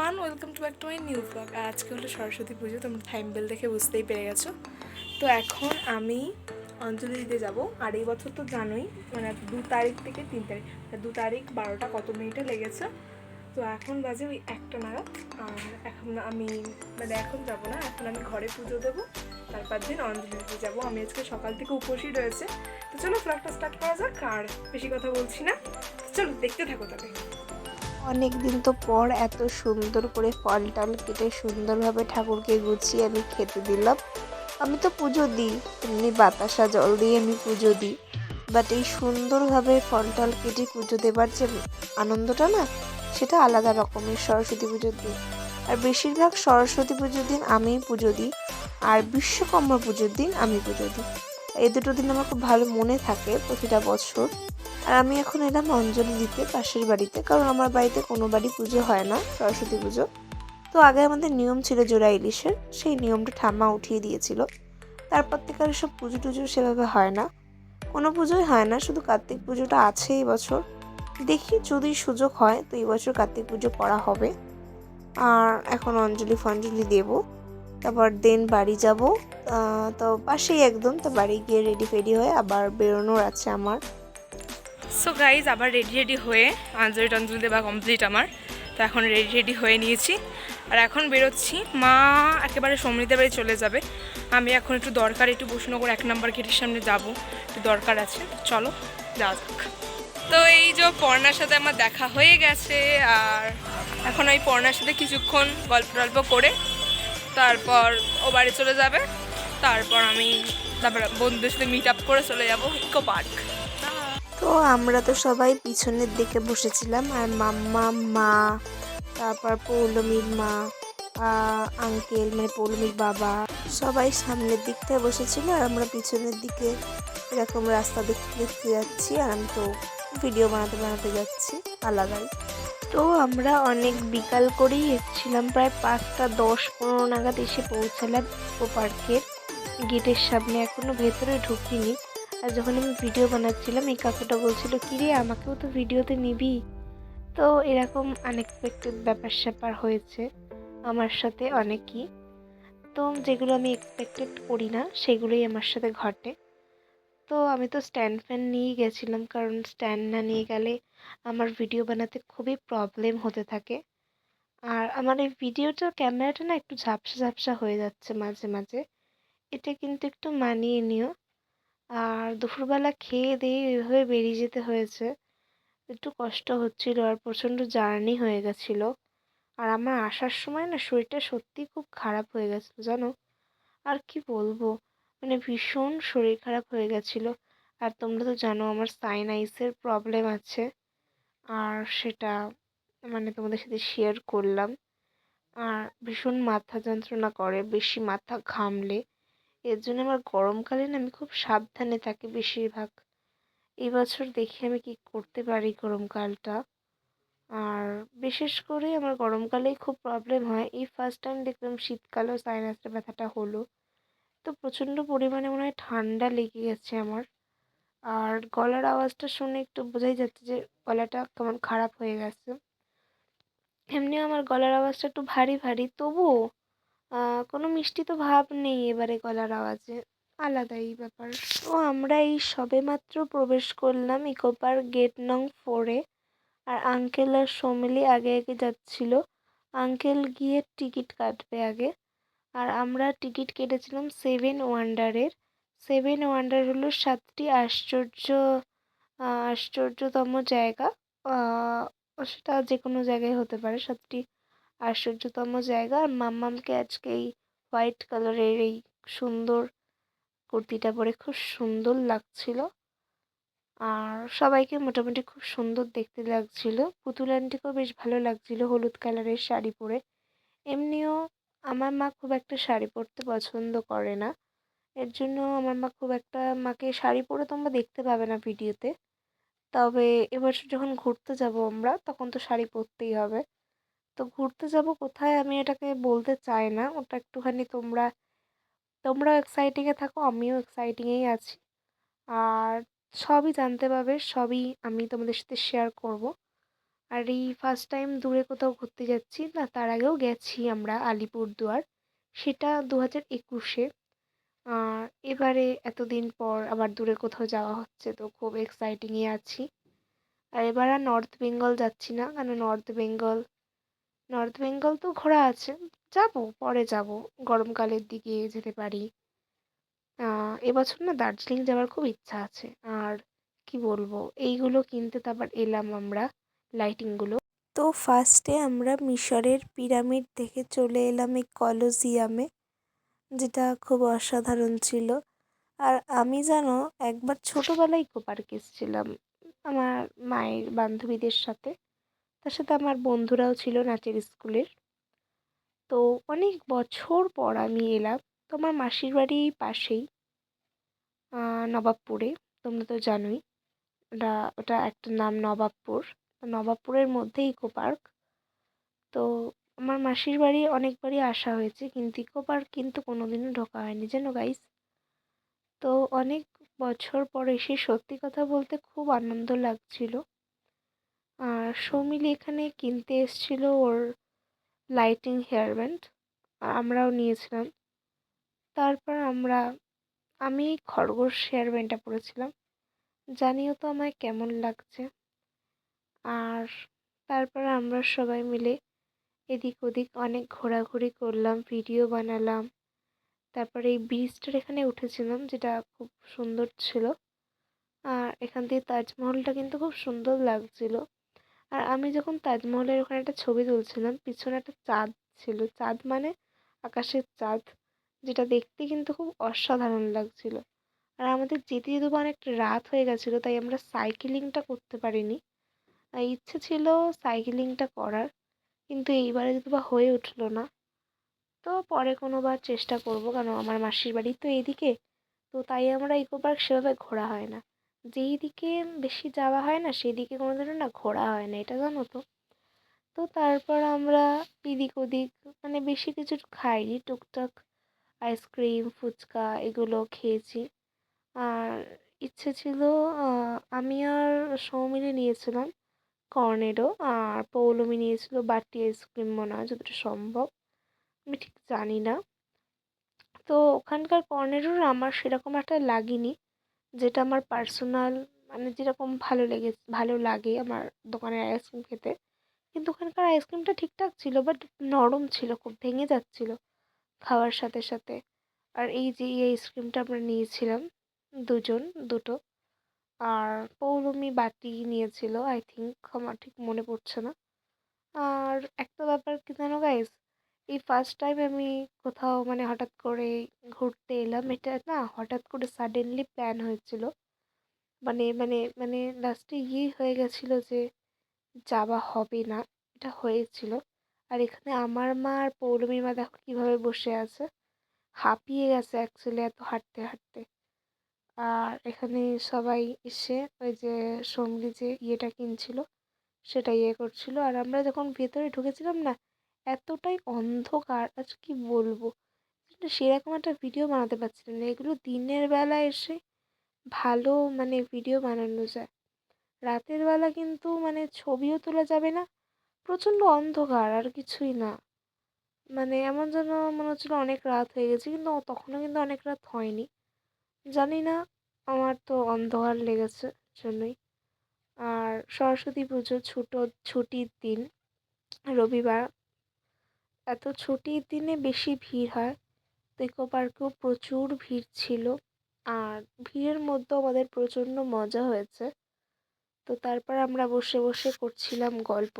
Everyone, welcome to back to my new blog. আর আজকে হলো সরস্বতী পুজো, তোমরা থাইম্বেল দেখে বুঝতেই পেরে গেছো। তো এখন আমি অঞ্জলি দিতে যাবো। আর এই বছর তো জানোই, মানে 2 তারিখ থেকে 3 তারিখ, 2 তারিখ 12টা কত মিনিটে লেগেছে। তো এখন বাজে ওই 1টা নাগাদ। আর এখন আমি এখন যাবো না, এখন আমি ঘরে পুজো দেবো, তারপর দিন অঞ্জলি দিতে যাবো। আমি আজকে সকাল থেকে উপোসই রয়েছে। তো চলো ব্লগটা স্টার্ট করা যাক, আর বেশি কথা বলছি না, চলো দেখতে থাকো তবে। অনেক দিন তো পর এত সুন্দর করে ফল টল কেটে সুন্দরভাবে ঠাকুরকে গুছিয়ে আমি খেতে দিলাম। আমি তো পুজো দিই, এমনি বাতাসা জল দিয়ে আমি পুজো দিই, বাট এই সুন্দরভাবে ফল টল কেটে পুজো দেবার যে আনন্দটা না, সেটা আলাদা রকমের সরস্বতী পুজোর দিন। আর বেশিরভাগ সরস্বতী পুজোর দিন আমিই পুজো দিই, আর বিশ্বকর্মা পুজোর দিন আমি পুজো দিই। এই দুটো দিন আমার খুব ভালো মনে থাকে প্রতিটা বছর। আর আমি এখন এলাম অঞ্জলি দিতে পাশের বাড়িতে, কারণ আমার বাড়িতে কোনো বাড়ি পুজো হয় না সরস্বতী পুজো। তো আগে আমাদের নিয়ম ছিল জোড়া ইলিশের, সেই নিয়মটা ঠাম্মা উঠিয়ে দিয়েছিল। তারপর থেকে আর সব পুজো টুজো সেভাবে হয় না, কোনো পুজোই হয় না, শুধু কার্তিক পুজোটা আছে এই বছর। দেখি যদি সুযোগ হয় তো এই বছর কার্তিক পুজো করা হবে। আর এখন অঞ্জলি ফঞ্জলি দেবো, তারপর দেন বাড়ি যাব। তো পাশেই একদম, তো বাড়ি গিয়ে রেডি ফেডি হয়ে আবার বেরোনোর আছে আমার। সো গাইজ, আবার রেডি হয়ে অঞ্জলি টঞ্জলি দেওয়া কমপ্লিট আমার। তো এখন রেডি হয়ে নিয়েছি, আর এখন বেরোচ্ছি। মা একেবারে সমৃদ্ধের বাড়ি চলে যাবে। আমি এখন একটু দরকার, একটু বসুনগর 1 নম্বর গেটের সামনে যাব, একটু দরকার আছে। চলো যাওয়া যাক। তো এই যে পর্ণার সাথে আমার দেখা হয়ে গেছে, আর এখন ওই পর্ণার সাথে কিছুক্ষণ গল্প টল্প করে তারপর ও বাড়ি চলে যাবে। তারপর বন্ধুদের সাথে মিট আপ করে চলে যাব ইকো পার্ক। তো আমরা তো সবাই পিছনের দিকে বসেছিলাম, আর মাম্মা, মা, তারপর পৌলমীর মা, আঙ্কেল মানে পৌলমীর বাবা, সবাই সামনের দিকটায় বসেছিল, আর আমরা পিছনের দিকে এরকম রাস্তা দেখতে দেখতে যাচ্ছি। আর আমি তো ভিডিও বানাতে বানাতে যাচ্ছি আলাদাই। তো আমরা অনেক বিকাল করেই এসেছিলাম, প্রায় 5:10-15 নাগাদ এসে পৌঁছালাম ইকো পার্কের গেটের সামনে। এখনো ভেতরে ঢুকিনি। আর যখন আমি ভিডিও বানাচ্ছিলাম, এই কাকুটা বলছিল, কিরে আমাকেও তো ভিডিওতে নিবি। তো এরকম আনএক্সপেক্টেড ব্যাপার স্যাপার হয়েছে আমার সাথে অনেকই। তো যেগুলো আমি এক্সপেক্টেড করি না সেগুলোই আমার সাথে ঘটে। তো আমি তো স্ট্যান্ড ফ্যান নিয়েই গেছিলাম, কারণ স্ট্যান্ড না নিয়ে গেলে আমার ভিডিও বানাতে খুবই প্রবলেম হতে থাকে। আর আমার এই ভিডিওটার ক্যামেরাটা না একটু ঝাপসা ঝাপসা হয়ে যাচ্ছে মাঝে মাঝে, এটা কিন্তু একটু মানিয়ে নিও। আর দুপুরবেলা খেয়ে দিয়ে এভাবে বেরিয়ে যেতে হয়েছে, একটু কষ্ট হচ্ছিল, আর প্রচণ্ড জার্নি হয়ে গেছিলো। আর আমার আসার সময় না শরীরটা সত্যিই খুব খারাপ হয়ে গেছিলো জানো। আর কি বলবো, মানে ভীষণ শরীর খারাপ হয়ে গেছিলো। আর তোমরা তো জানো আমার সাইনাইসের প্রবলেম আছে, আর সেটা মানে তোমাদের সাথে শেয়ার করলাম। আর ভীষণ মাথা যন্ত্রণা করে বেশি মাথা ঘামলে। এর জন্য আমার গরমকালে না আমি খুব সাবধানে থাকি বেশিরভাগ। এই বছর দেখি আমি কি করতে পারি গরমকালটা। আর বিশেষ করে আমার গরমকালেই খুব প্রবলেম হয়। এই ফার্স্ট টাইম দেখলাম শীতকালেও সাইনাসের ব্যথাটা হলো। তো প্রচণ্ড পরিমাণে মনে হয় ঠান্ডা লেগে গেছে আমার। আর গলার আওয়াজটা শুনে একটু বোঝাই যাচ্ছে যে গলাটা কেমন খারাপ হয়ে গেছে। এমনিও আমার গলার আওয়াজটা একটু ভারী ভারী, তবুও কোনো মিষ্টি তো ভাব নেই এবারে গলার আওয়াজে, আলাদাই ব্যাপার। তো আমরা এই সবেমাত্র প্রবেশ করলাম ইকো পার্ক গেট নং 4-এ। আর আঙ্কেল আর সৌমিলি আগে আগে যাচ্ছিল। আঙ্কেল গিয়ে টিকিট কাটবে আগে। আর আমরা টিকিট কেটেছিলাম 7 ওয়ান্ডারের। 7 ওয়ান্ডার হলো 7টি আশ্চর্যতম জায়গা। সেটা যে কোনো জায়গায় হতে পারে, 7টি আশ্চর্যতম জায়গা। আর মাম্মামকে আজকে এই হোয়াইট কালারের এই সুন্দর কুর্তিটা পরে খুব সুন্দর লাগছিল। আর সবাইকে মোটামুটি খুব সুন্দর দেখতে লাগছিল। পুতুল আন্টিকেও বেশ ভালো লাগছিল হলুদ কালারের শাড়ি পরে। এমনিও আমার মা খুব একটা শাড়ি পরতে পছন্দ করে না, এর জন্য আমার মা খুব একটা, মাকে শাড়ি পরে তোমরা দেখতে পাবে না ভিডিওতে। তবে এবছর যখন ঘুরতে যাব আমরা, তখন তো শাড়ি পরতেই হবে। তো ঘুরতে যাব কোথায় আমি এটাকে বলতে চাই না, ওটা একটুখানি তোমরাও এক্সাইটিংয়ে থাকো, আমিও এক্সাইটিংয়েই আছি। আর সবই জানতে পারবে, সবই আমি তোমাদের সাথে শেয়ার করব। আর এই ফার্স্ট টাইম দূরে কোথাও ঘুরতে যাচ্ছি, না তার আগেও গেছি আমরা আলিপুরদুয়ার, সেটা 2021-এ। আর এবারে এতদিন পর আবার দূরে কোথাও যাওয়া হচ্ছে, তো খুব এক্সাইটিংয়ে আছি। আর এবার আর নর্থ বেঙ্গল যাচ্ছি না, কারণ নর্থ বেঙ্গল তো ঘোরা আছে, যাব পরে যাব, গরমকালের দিকে যেতে পারি। এবছর না দার্জিলিং যাওয়ার খুব ইচ্ছা আছে। আর কি বলবো, এইগুলো কিনতে তারপর এলাম আমরা, লাইটিংগুলো। তো ফার্স্টে আমরা মিশরের পিরামিড দেখে চলে এলাম এই কলোসিয়ামে, যেটা খুব অসাধারণ ছিল। আর আমি জানো একবার ছোটোবেলায় ইকো পার্কে এসেছিলাম আমার মায়ের বান্ধবীদের সাথে, তার সাথে আমার বন্ধুরাও ছিল নাচের স্কুলের। তো অনেক বছর পর আমি এলাম। তো আমার মাসির বাড়ি পাশেই, নবাবপুরে, তোমরা তো জানোই। ওটা একটা নাম নবাবপুর। নবাবপুরের মধ্যে ইকো পার্ক। তো আমার মাসির বাড়ি অনেকবারই আসা হয়েছে, কিন্তু ইকো পার্ক কিন্তু কোনোদিনও ঢোকা হয়নি জানো গাইস। তো অনেক বছর পর এসে সত্যি কথা বলতে খুব আনন্দ লাগছিল। আর সৌমিলি এখানে কিনতে এসেছিল ওর লাইটিং হেয়ার ব্যান্ড, আমরাও নিয়েছিলাম। তারপর আমি খরগোশ হেয়ার ব্যান্ডটা পরেছিলাম, জানিও তো আমায় কেমন লাগছে। আর তারপর আমরা সবাই মিলে এদিক ওদিক অনেক ঘোরাঘুরি করলাম, ভিডিও বানালাম। তারপরে এই ব্রিজটার এখানে উঠেছিলাম, যেটা খুব সুন্দর ছিল। আর এখান থেকে তাজমহলটা কিন্তু খুব সুন্দর লাগছিল। আর আমি যখন তাজমহলের ওখানে একটা ছবি তুলছিলাম, পিছনে একটা চাঁদ ছিল, চাঁদ মানে আকাশের চাঁদ, যেটা দেখতে কিন্তু খুব অসাধারণ লাগছিল। আর আমাদের যেতে যেতে অনেক রাত হয়ে গেছিলো, তাই আমরা সাইকেলিংটা করতে পারিনি। ইচ্ছে ছিল সাইকেলিংটা করার, কিন্তু এইবারে যদি বা হয়ে উঠলো না। তো পরে কোনোবার চেষ্টা করব, কারণ আমার মাসির বাড়ি তো এইদিকে। তো তাই আমরা ইকো পার্ক সেভাবে ঘোরা হয় না, যেই দিকে বেশি যাওয়া হয় না সেদিকে কোনোদিনও না ঘোরা হয় না, এটা জানো তো। তো তারপর আমরা এদিক ওদিক মানে বেশি কিছু খাইনি, টুকটাক আইসক্রিম ফুচকা এগুলো খেয়েছি। আর ইচ্ছে ছিল, আমি আর সৌমিলি নিয়েছিলাম কর্নেডো, আর পৌলমি নিয়েছিল বাটি আইসক্রিম মনে হয়, যতটা সম্ভব, আমি ঠিক জানি না। তো ওখানকার কর্নেডোর আমার সেরকম একটা লাগেনি, যেটা আমার পার্সোনাল মানে যেরকম ভালো লাগে আমার দোকানের আইসক্রিম খেতে। কিন্তু ওখানকার আইসক্রিমটা ঠিকঠাক ছিল, বাট নরম ছিল, খুব ভেঙে যাচ্ছিল খাওয়ার সাথে সাথে। আর এই যে এই আইসক্রিমটা আমরা নিয়েছিলাম দুজন, দুটো। আর পৌলমি বাটি নিয়েছিল আই থিঙ্ক, আমার ঠিক মনে পড়ছে না। আর একটা ব্যাপার কি জানো গাইস, এই ফার্স্ট টাইম আমি কোথাও মানে হঠাৎ করে ঘুরতে এলাম, এটা না হঠাৎ করে সাডেনলি প্ল্যান হয়েছিল। মানে লাস্টে হয়ে গেছিলো যে যাওয়া হবে না, এটা হয়েছিল। আর এখানে আমার মা আর পৌলমীর মা দেখো কীভাবে বসে আছে, হাঁপিয়ে গেছে অ্যাকচুয়ালি এত হাঁটতে হাঁটতে। আর এখানে সবাই এসে ওই যে সঙ্গী যে কিনছিল সেটা করছিল। আর আমরা যখন ভেতরে ঢুকেছিলাম না, এতটাই অন্ধকার, আজ কি বলবো, সেরকম একটা ভিডিও বানাতে পারছিলাম না। এগুলো দিনের বেলা এসে ভালো মানে ভিডিও বানানো যায়, রাতের বেলা কিন্তু মানে ছবিও তোলা যাবে না, প্রচণ্ড অন্ধকার আর কিছুই না। মানে এমন যেন মনে হচ্ছিলো অনেক রাত হয়ে গেছে, কিন্তু তখনও কিন্তু অনেক রাত হয়নি, জানি না, আমার তো অন্ধকার লেগেছে জন্যই। আর সরস্বতী পুজো ছুটির দিন, রবিবার, এত ছুটির দিনে বেশি ভিড় হয়। তো ইকো পার্কেও প্রচুর ভিড় ছিল, আর ভিড়ের মধ্যেও আমাদের প্রচণ্ড মজা হয়েছে। তো তারপর আমরা বসে বসে করছিলাম গল্প।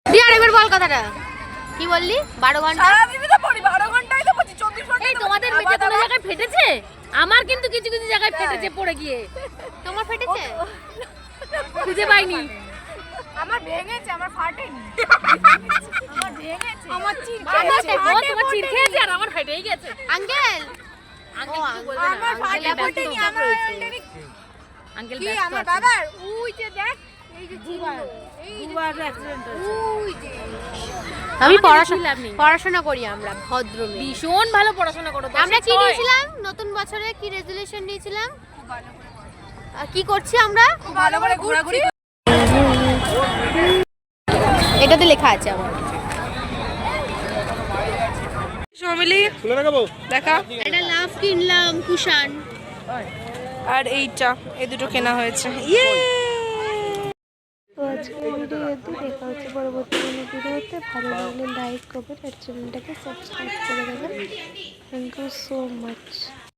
আরেকবার বল কথাটা, কি বললি? 12 ঘন্টা সারাদিনই তো পড়ি, 12 ঘন্টাই তো পড়ি, 24 ঘন্টা। এই তোমাদের মেঝে কোনো জায়গায় ফেটেছে? আমার কিন্তু কিছু কিছু জায়গায় ফেটেছে পড়ে গিয়ে। তোমার ফেটেছে? খুঁজে পাইনি। আমার ভেঙেছে, আমার ফাটেনি। আমার ভেঙেছে, আমার চির খেয়েছে। তোমার চির খেয়েছে আর আমার ফেটেই গেছে। আঙ্কেল আমার ফাটেনি, আমার অলরেডি আঙ্কেল কি আমার বাবার ওই যে দেখ, এই যে দুবার অ্যাক্সিডেন্ট হয়েছে ওই যে। আমি পড়াশোনা করি, আমরা ভদ্র মেয়ে, ভীষণ ভালো পড়াশোনা করো। আমরা কি নিয়েছিলাম নতুন বছরে, কি রেজুলেশন নিয়েছিলাম, কি করছি আমরা, ভালো করে ঘোরাঘুরি এটাতে লেখা আছে আমার। সমিলি দেখা। একটা লাভ কিনলাম কুশান, আর এইটা, এই দুটো কেনা হয়েছে। ইয়ে তো আজকের ভিডিও এতে দেখা হচ্ছে পরবর্তী কোনো ভিডিওতে। ভালো লাগলে লাইক করবেন আর চ্যানেলটাকে সাবস্ক্রাইব করে দেবেন। Thank you so much.